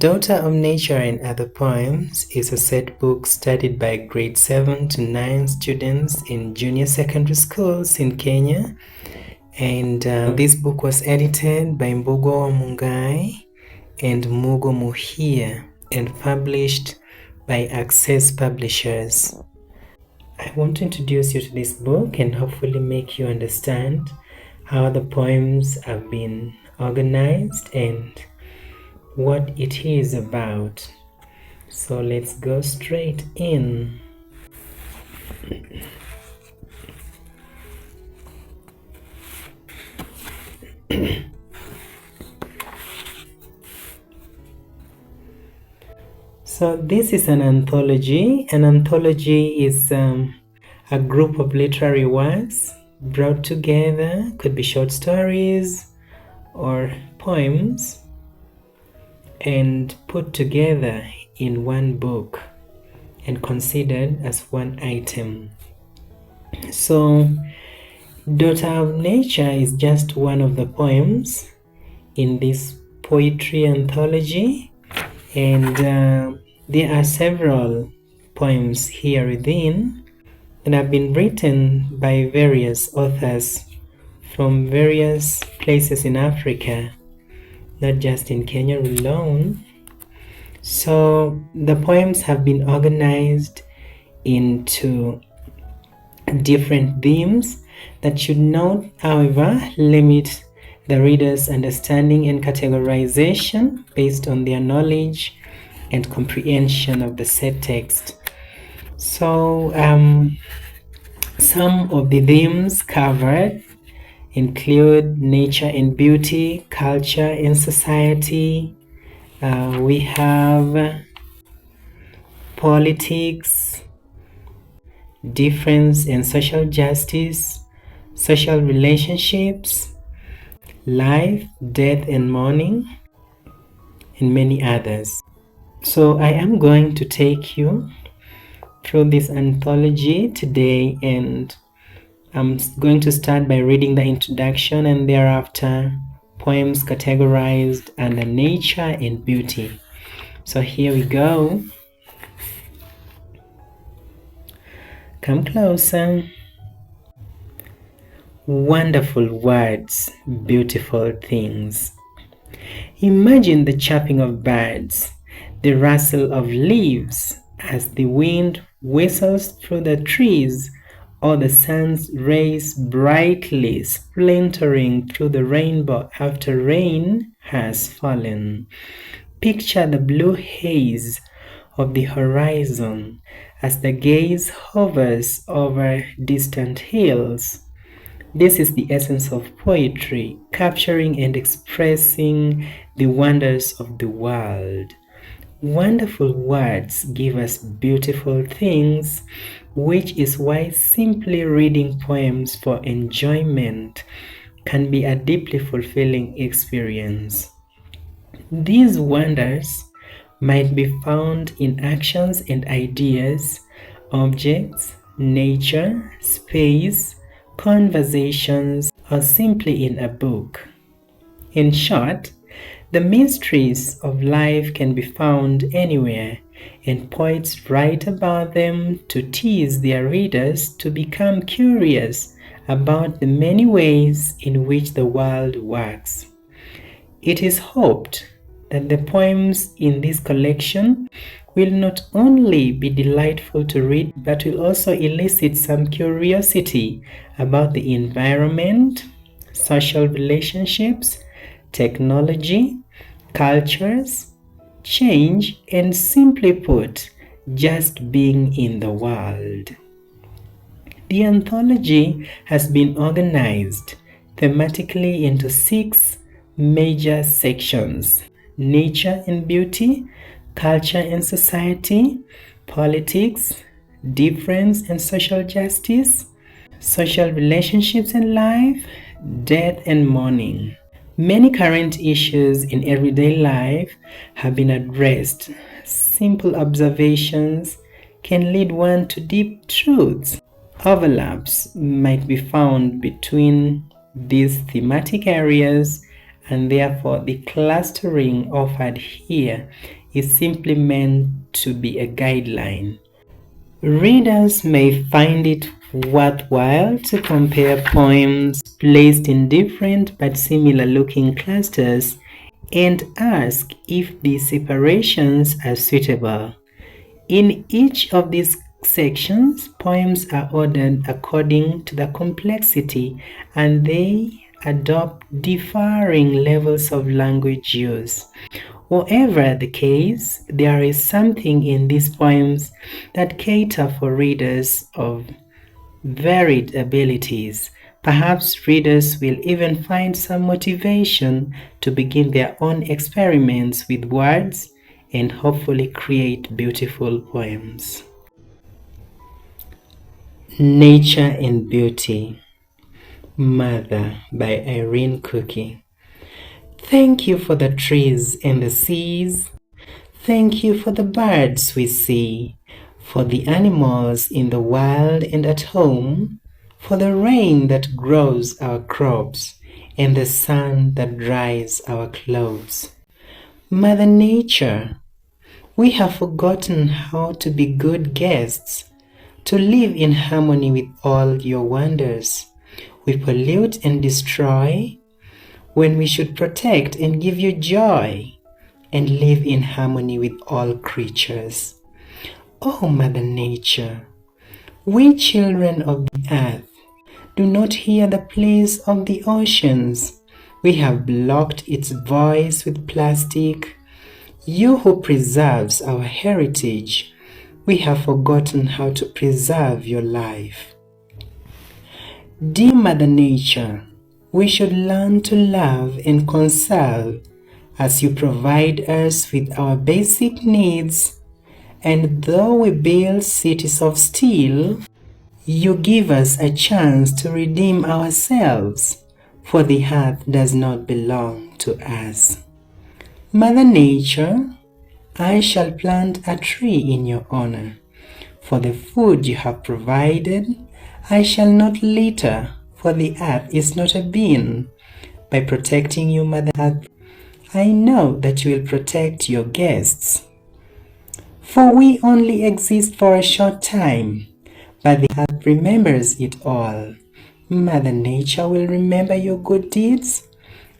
Daughter of Nature and Other Poems is a set book studied by grade 7 to 9 students in junior secondary schools in Kenya. And this book was edited by Mbugo Mungai and Mugo Muhia and published by Access Publishers. I want to introduce you to this book and hopefully make you understand how the poems have been organized and what it is about. So let's go straight in. So this is an anthology. An anthology is a group of literary works brought together, could be short stories or poems, and put together in one book and considered as one item. So Daughter of Nature is just one of the poems in this poetry anthology, and there are several poems here within that have been written by various authors from various places in Africa, not just in Kenya alone. So the poems have been organized into different themes that should not, however, limit the reader's understanding and categorization based on their knowledge and comprehension of the said text. So some of the themes covered include nature and beauty, culture and society. We have politics, difference and social justice, social relationships, life, death and mourning, and many others. So I am going to take you through this anthology today, and I'm going to start by reading the introduction and thereafter poems categorized under nature and beauty. So here we go. Come closer. Wonderful words, beautiful things. Imagine the chirping of birds, the rustle of leaves as the wind whistles through the trees, or the sun's rays brightly splintering through the rainbow after rain has fallen. Picture the blue haze of the horizon as the gaze hovers over distant hills. This is the essence of poetry, capturing and expressing the wonders of the world. Wonderful words give us beautiful things, which is why simply reading poems for enjoyment can be a deeply fulfilling experience. These wonders might be found in actions and ideas, objects, nature, space, conversations, or simply in a book. In short, the mysteries of life can be found anywhere, and poets write about them to tease their readers to become curious about the many ways in which the world works. It is hoped that the poems in this collection will not only be delightful to read, but will also elicit some curiosity about the environment, social relationships, technology, cultures, change, and simply put, just being in the world. The anthology has been organized thematically into 6 major sections: nature and beauty, culture and society, politics, difference and social justice, social relationships and life, death and mourning. Many current issues in everyday life have been addressed. Simple observations can lead one to deep truths. Overlaps might be found between these thematic areas and therefore the clustering offered here is simply meant to be a guideline. Readers may find it worthwhile to compare poems placed in different but similar looking clusters and ask if these separations are suitable. In each of these sections, poems are ordered according to the complexity and they adopt differing levels of language use. Whatever the case, there is something in these poems that cater for readers of varied abilities. Perhaps readers will even find some motivation to begin their own experiments with words and hopefully create beautiful poems. Nature and Beauty, Mother by Irene Cookie. Thank you for the trees and the seas. Thank you for the birds we see, for the animals in the wild and at home, for the rain that grows our crops and the sun that dries our clothes. Mother Nature, we have forgotten how to be good guests, to live in harmony with all your wonders. We pollute and destroy when we should protect and give you joy and live in harmony with all creatures. Oh, Mother Nature, we children of the earth do not hear the pleas of the oceans. We have blocked its voice with plastic. You who preserves our heritage, we have forgotten how to preserve your life. Dear Mother Nature, we should learn to love and conserve as you provide us with our basic needs, and though we build cities of steel, you give us a chance to redeem ourselves, for the earth does not belong to us. Mother Nature, I shall plant a tree in your honor. For the food you have provided, I shall not litter, for the earth is not a bin. By protecting you, Mother Earth, I know that you will protect your guests. For we only exist for a short time, but the earth remembers it all. Mother Nature will remember your good deeds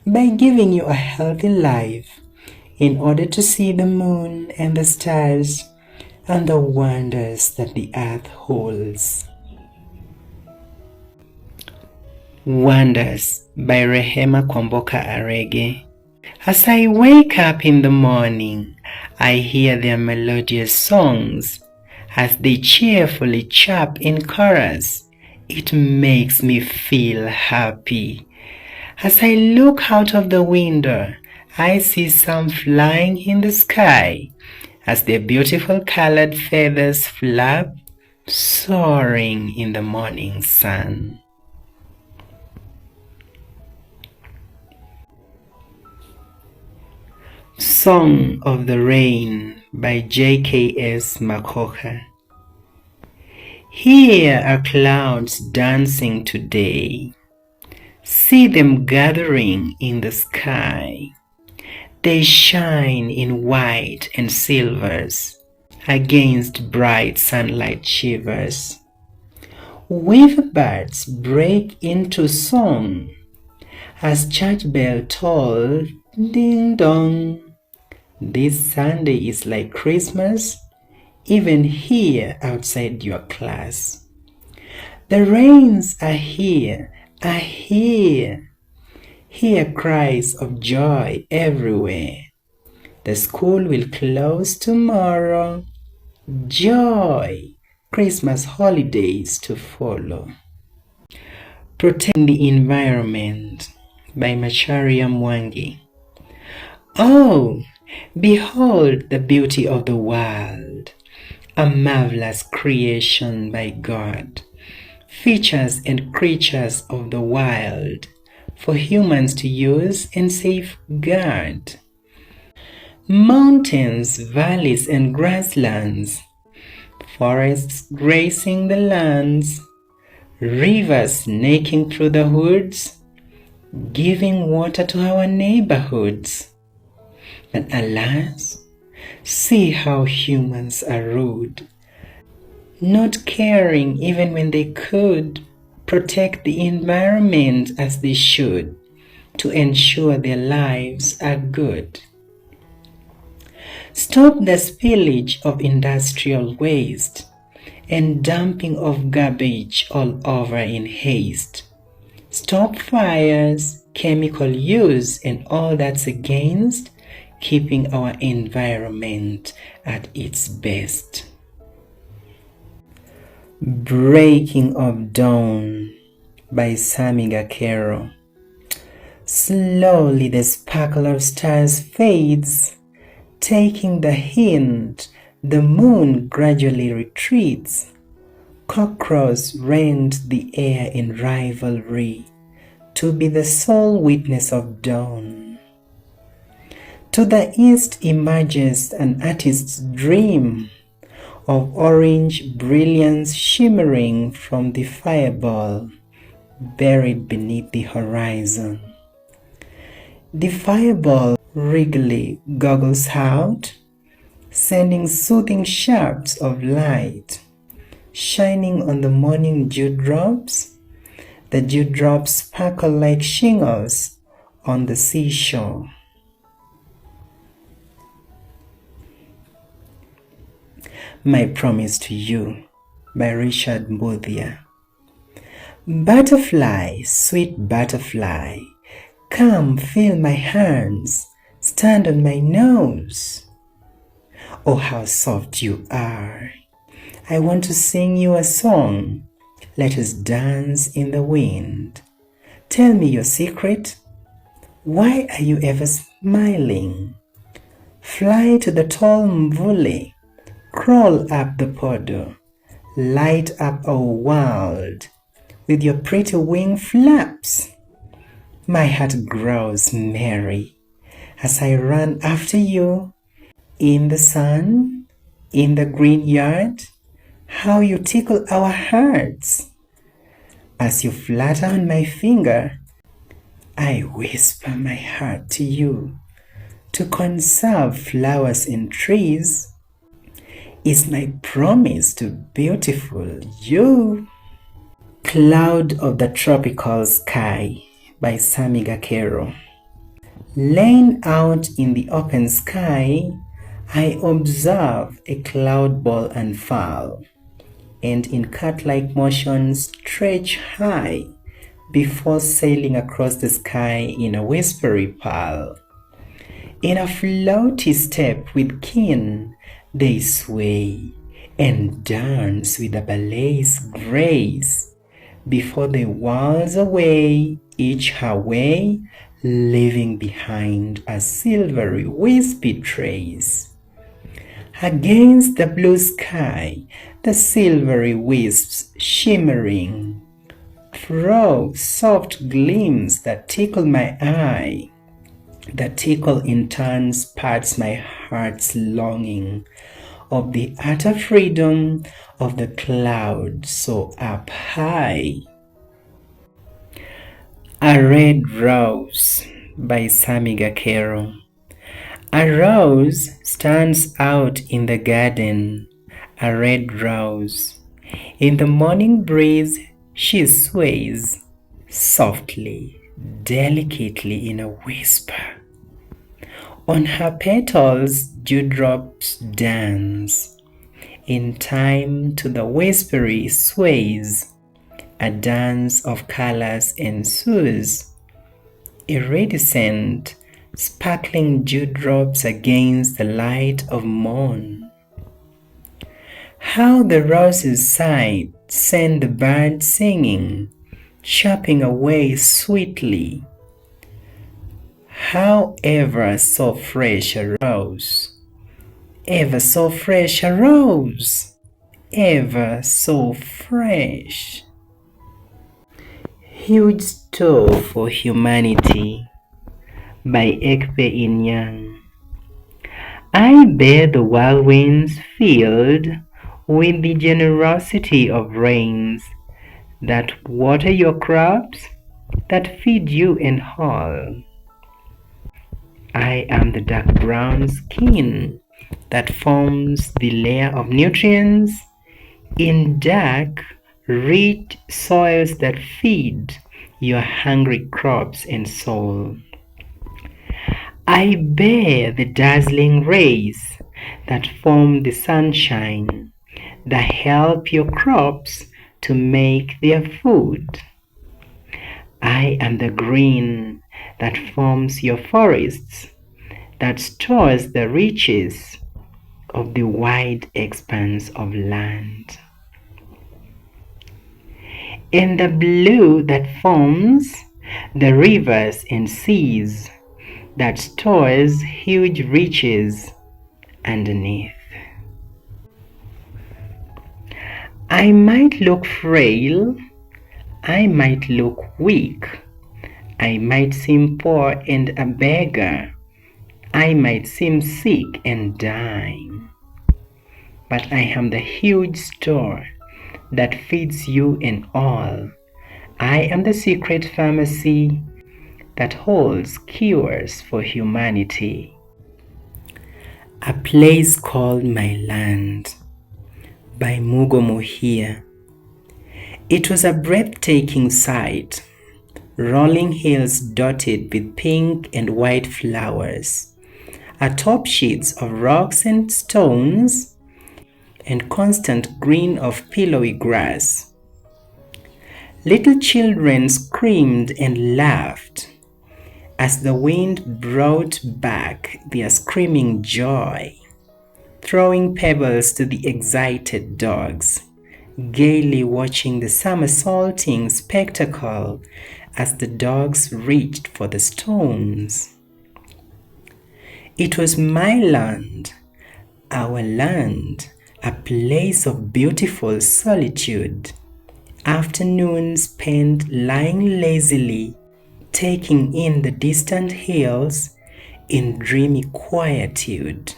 by giving you a healthy life in order to see the moon and the stars and the wonders that the earth holds. Wonders by Rehema Kwamboka Arege. As I wake up in the morning, I hear their melodious songs. As they cheerfully chirp in chorus, it makes me feel happy. As I look out of the window, I see some flying in the sky as their beautiful colored feathers flap, soaring in the morning sun. Song of the Rain by J.K.S. Makocha. Here are clouds dancing today. See them gathering in the sky. They shine in white and silvers against bright sunlight shivers. Weaver birds break into song as church bell toll, ding dong. This Sunday is like Christmas, even here outside your class. The rains are here, Hear cries of joy everywhere. The school will close tomorrow. Joy, Christmas holidays to follow. Protect the Environment by Macharia Mwangi. Oh, behold the beauty of the world, a marvelous creation by God. Features and creatures of the wild for humans to use and safeguard. Mountains, valleys, and grasslands, forests gracing the lands, rivers snaking through the woods, giving water to our neighborhoods. But alas, see how humans are rude, not caring even when they could protect the environment as they should to ensure their lives are good. Stop the spillage of industrial waste and dumping of garbage all over in haste. Stop fires, chemical use, and all that's against keeping our environment at its best. Breaking of Dawn by Sammy Gakero. Slowly the sparkle of stars fades, taking the hint the moon gradually retreats. Cockcrows rend the air in rivalry to be the sole witness of dawn. To the east emerges an artist's dream of orange brilliance shimmering from the fireball buried beneath the horizon. The fireball wriggly goggles out, sending soothing shafts of light, shining on the morning dewdrops. The dewdrops sparkle like shingles on the seashore. My Promise to You by Richard Mbuthiya. Butterfly, sweet butterfly, come feel my hands, stand on my nose. Oh, how soft you are. I want to sing you a song. Let us dance in the wind. Tell me your secret. Why are you ever smiling? Fly to the tall mvule. Crawl up the podo. Light up our world with your pretty wing flaps. My heart grows merry as I run after you in the sun, in the green yard. How you tickle our hearts. As you flutter on my finger, I whisper my heart to you. To conserve flowers and trees is my promise to beautiful you. Cloud of the Tropical Sky by Sammy Gakero. Laying out in the open sky, I observe a cloud ball unfurl, and in cat-like motion stretch high before sailing across the sky in a whispery purl. In a floaty step with kin, they sway and dance with a ballet's grace before they waltz away, each her way, leaving behind a silvery wispy trace. Against the blue sky, the silvery wisps shimmering throw soft gleams that tickle my eye. The tickle in turn sparks my heart's longing of the utter freedom of the cloud so up high. A Red Rose by Sammy Gakero. A rose stands out in the garden, a red rose. In the morning breeze she sways, softly, delicately in a whisper. On her petals dewdrops dance, in time to the whispery sways. A dance of colors ensues, iridescent, sparkling dewdrops against the light of morn. How the roses sighed send the birds singing, chirping away sweetly. How ever so fresh a rose, ever so fresh a rose, ever so fresh. Huge Store for Humanity by Ekpe Inyang. I bear the whirlwinds filled with the generosity of rains that water your crops, that feed you in whole. I am the dark brown skin that forms the layer of nutrients in dark, rich soils that feed your hungry crops and soul. I bear the dazzling rays that form the sunshine that help your crops to make their food. I am the green that forms your forests, that stores the riches of the wide expanse of land. And the blue that forms the rivers and seas, that stores huge riches underneath. I might look frail, I might look weak, I might seem poor and a beggar, I might seem sick and dying, but I am the huge store that feeds you in all. I am the secret pharmacy that holds cures for humanity. A place called My Land by Mugo Mohia. It was a breathtaking sight, rolling hills dotted with pink and white flowers, atop sheets of rocks and stones, and constant green of pillowy grass. Little children screamed and laughed as the wind brought back their screaming joy, throwing pebbles to the excited dogs, gaily watching the somersaulting spectacle as the dogs reached for the stones. It was my land, our land, a place of beautiful solitude, afternoons spent lying lazily, taking in the distant hills in dreamy quietude.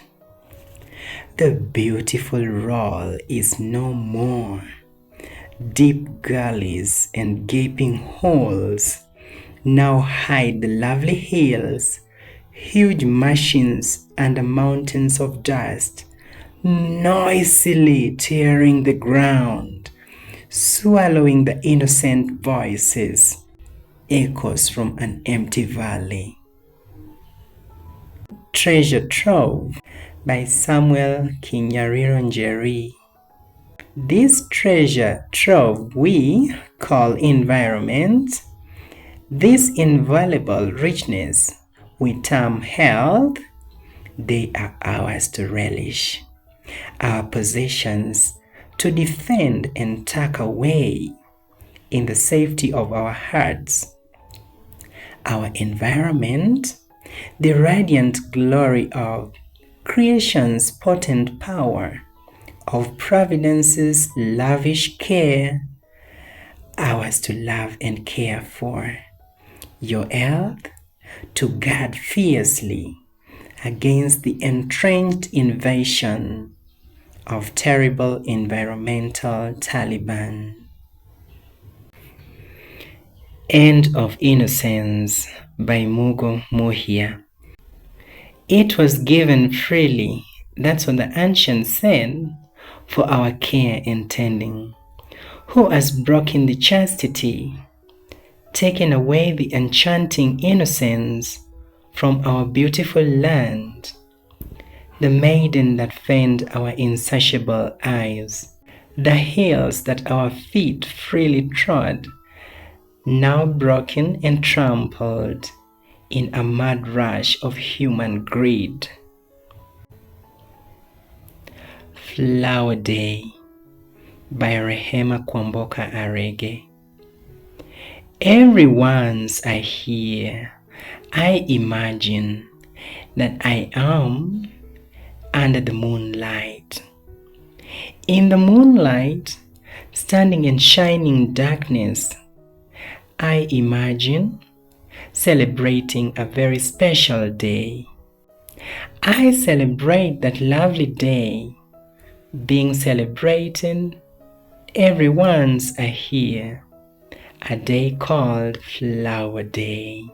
The beautiful roll is no more. Deep gullies and gaping holes now hide the lovely hills, huge machines under mountains of dust, noisily tearing the ground, swallowing the innocent voices, echoes from an empty valley. Treasure Trove by Samuel Kinyarironjeri. This treasure trove we call environment, this invaluable richness we term health, they are ours to relish, our possessions to defend and tuck away in the safety of our hearts. Our environment, the radiant glory of creation's potent power, of providence's lavish care, ours to love and care for. Your health to guard fiercely against the entrenched invasion of terrible environmental Taliban. End of Innocence by Mugo Mohia. It was given freely, that's what the ancients said, for our care and tending. Who has broken the chastity, taken away the enchanting innocence from our beautiful land? The maiden that fanned our insatiable eyes, the hills that our feet freely trod, now broken and trampled in a mad rush of human greed. Flower Day by Rehema Kwamboka Arege. Every once I hear, I imagine that I am under the moonlight. In the moonlight, standing in shining darkness, I imagine celebrating a very special day. I celebrate that lovely day being celebrated every once I hear. a day called Flower Day.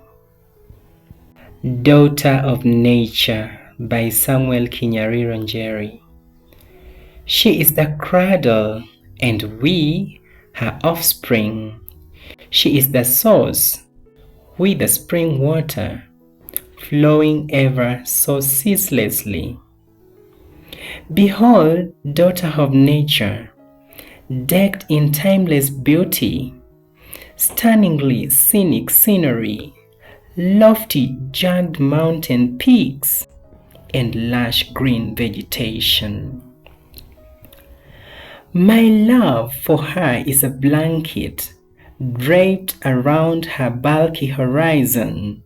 Daughter of Nature by Samuel Kinyari. She is the cradle, and we, her offspring. She is the source, we the spring water, flowing ever so ceaselessly. Behold, daughter of nature, decked in timeless beauty, stunningly scenic scenery, lofty jagged mountain peaks, and lush green vegetation. My love for her is a blanket draped around her bulky horizon,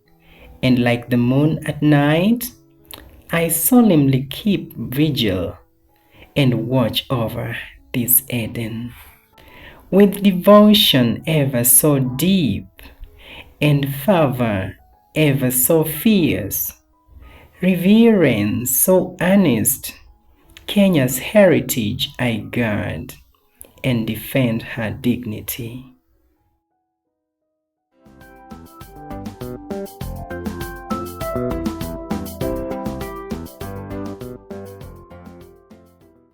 and like the moon at night, I solemnly keep vigil and watch over this Eden. With devotion ever so deep and fervor ever so fierce, reverence so earnest, Kenya's heritage I guard and defend her dignity.